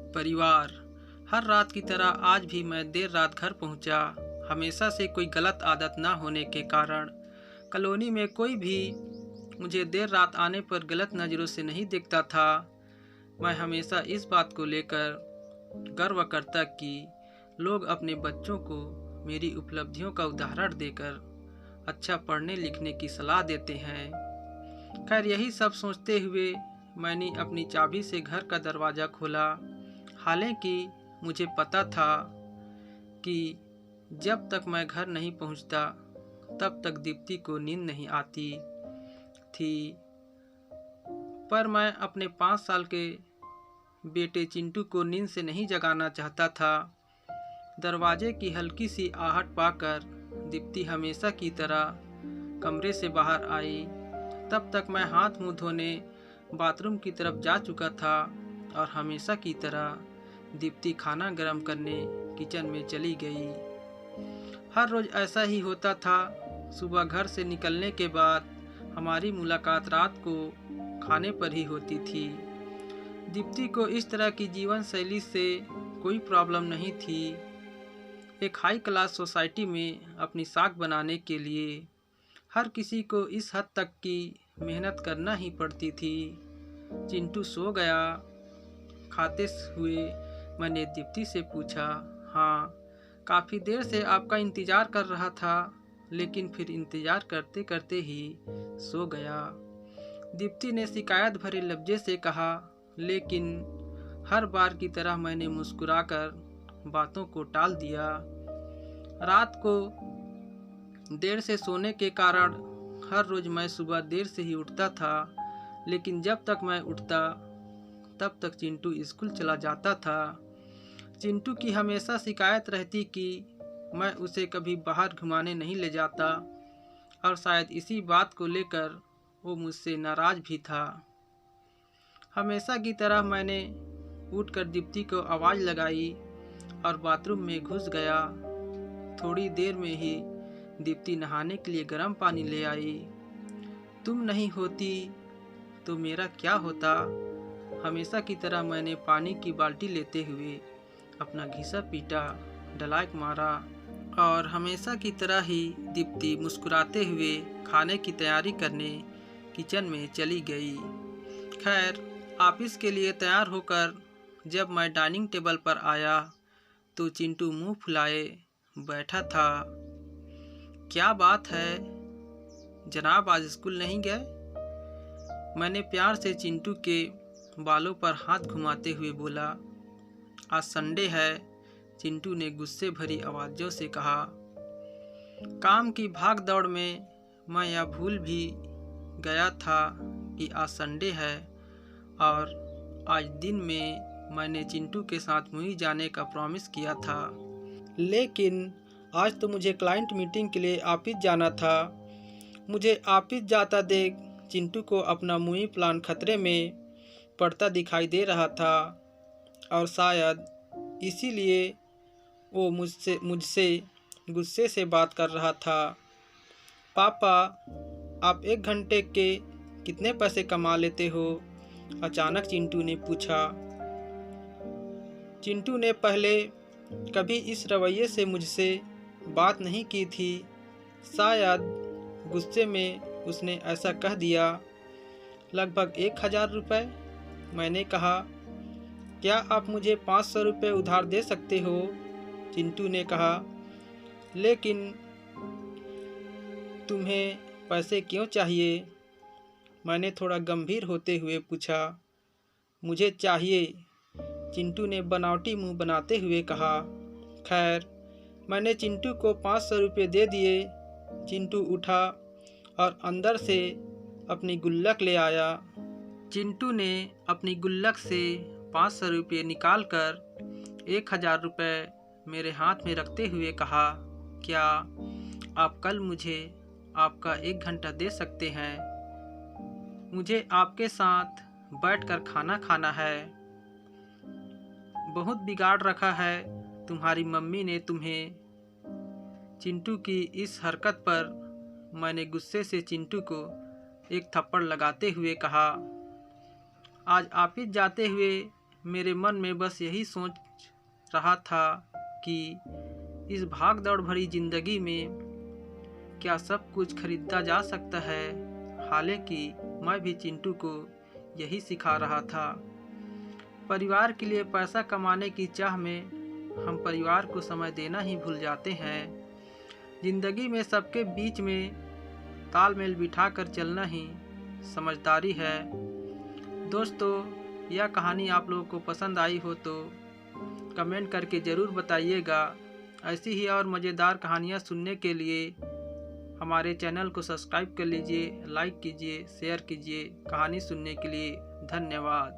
परिवार। हर रात की तरह आज भी मैं देर रात घर पहुंचा। हमेशा से कोई गलत आदत ना होने के कारण कॉलोनी में कोई भी मुझे देर रात आने पर गलत नज़रों से नहीं देखता था। मैं हमेशा इस बात को लेकर गर्व करता कि लोग अपने बच्चों को मेरी उपलब्धियों का उदाहरण देकर अच्छा पढ़ने लिखने की सलाह देते हैं। खैर, यही सब सोचते हुए मैंने अपनी चाबी से घर का दरवाज़ा खोला। हालांकि मुझे पता था कि जब तक मैं घर नहीं पहुंचता तब तक दीप्ति को नींद नहीं आती थी, पर मैं अपने 5 साल के बेटे चिंटू को नींद से नहीं जगाना चाहता था। दरवाजे की हल्की सी आहट पाकर दीप्ति हमेशा की तरह कमरे से बाहर आई। तब तक मैं हाथ मुंह धोने बाथरूम की तरफ जा चुका था और हमेशा की तरह दीप्ति खाना गर्म करने किचन में चली गई। हर रोज़ ऐसा ही होता था। सुबह घर से निकलने के बाद हमारी मुलाकात रात को खाने पर ही होती थी। दीप्ति को इस तरह की जीवन शैली से कोई प्रॉब्लम नहीं थी। एक हाई क्लास सोसाइटी में अपनी साख बनाने के लिए हर किसी को इस हद तक की मेहनत करना ही पड़ती थी। चिंटू सो गया। खाते हुए मैंने दीप्ति से पूछा, हाँ, काफ़ी देर से आपका इंतज़ार कर रहा था, लेकिन फिर इंतज़ार करते करते ही सो गया। दीप्ति ने शिकायत भरे लहजे से कहा, लेकिन हर बार की तरह मैंने मुस्कुराकर बातों को टाल दिया। रात को देर से सोने के कारण हर रोज़ मैं सुबह देर से ही उठता था, लेकिन जब तक मैं उठता तब तक चिंटू स्कूल चला जाता था। चिंटू की हमेशा शिकायत रहती कि मैं उसे कभी बाहर घुमाने नहीं ले जाता, और शायद इसी बात को लेकर वो मुझसे नाराज़ भी था। हमेशा की तरह मैंने उठकर दीप्ति को आवाज़ लगाई और बाथरूम में घुस गया। थोड़ी देर में ही दीप्ति नहाने के लिए गर्म पानी ले आई। तुम नहीं होती तो मेरा क्या होता। हमेशा की तरह मैंने पानी की बाल्टी लेते हुए अपना घिसा पीटा, डलाक मारा और हमेशा की तरह ही दीप्ति मुस्कुराते हुए खाने की तैयारी करने किचन में चली गई। खैर, ऑफिस के लिए तैयार होकर जब मैं डाइनिंग टेबल पर आया तो चिंटू मुंह फुलाए बैठा था। क्या बात है जनाब, आज स्कूल नहीं गए? मैंने प्यार से चिंटू के बालों पर हाथ घुमाते हुए बोला। आज संडे है, चिंटू ने गुस्से भरी आवाज़ों से कहा। काम की भाग दौड़ में मैं यह भूल भी गया था कि आज संडे है, और आज दिन में मैंने चिंटू के साथ मूवी जाने का प्रॉमिस किया था, लेकिन आज तो मुझे क्लाइंट मीटिंग के लिए ऑफिस जाना था। मुझे ऑफिस जाता देख चिंटू को अपना मूवी प्लान खतरे में पड़ता दिखाई दे रहा था, और शायद इसीलिए वो मुझसे गुस्से से बात कर रहा था। पापा, आप 1 घंटे के कितने पैसे कमा लेते हो? अचानक चिंटू ने पूछा। चिंटू ने पहले कभी इस रवैये से मुझसे बात नहीं की थी। शायद गुस्से में उसने ऐसा कह दिया। लगभग 1000 रुपये, मैंने कहा। क्या आप मुझे 500 रुपये उधार दे सकते हो? चिंटू ने कहा। लेकिन तुम्हें पैसे क्यों चाहिए? मैंने थोड़ा गंभीर होते हुए पूछा। मुझे चाहिए, चिंटू ने बनावटी मुंह बनाते हुए कहा। खैर, मैंने चिंटू को 500 रुपये दे दिए। चिंटू उठा और अंदर से अपनी गुल्लक ले आया। चिंटू ने अपनी गुल्लक से 500 रुपये निकाल कर 1000 रुपये मेरे हाथ में रखते हुए कहा, क्या आप कल मुझे आपका 1 घंटा दे सकते हैं? मुझे आपके साथ बैठकर खाना खाना है। बहुत बिगाड़ रखा है तुम्हारी मम्मी ने तुम्हें। चिंटू की इस हरकत पर मैंने गुस्से से चिंटू को एक थप्पड़ लगाते हुए कहा। आज ऑफिस जाते हुए मेरे मन में बस यही सोच रहा था कि इस भाग दौड़ भरी जिंदगी में क्या सब कुछ खरीदा जा सकता है। हालांकि मैं भी चिंटू को यही सिखा रहा था। परिवार के लिए पैसा कमाने की चाह में हम परिवार को समय देना ही भूल जाते हैं। जिंदगी में सबके बीच में तालमेल बिठाकर चलना ही समझदारी है। दोस्तों, यह कहानी आप लोगों को पसंद आई हो तो कमेंट करके ज़रूर बताइएगा। ऐसी ही और मज़ेदार कहानियाँ सुनने के लिए हमारे चैनल को सब्सक्राइब कर लीजिए, लाइक कीजिए, शेयर कीजिए। कहानी सुनने के लिए धन्यवाद।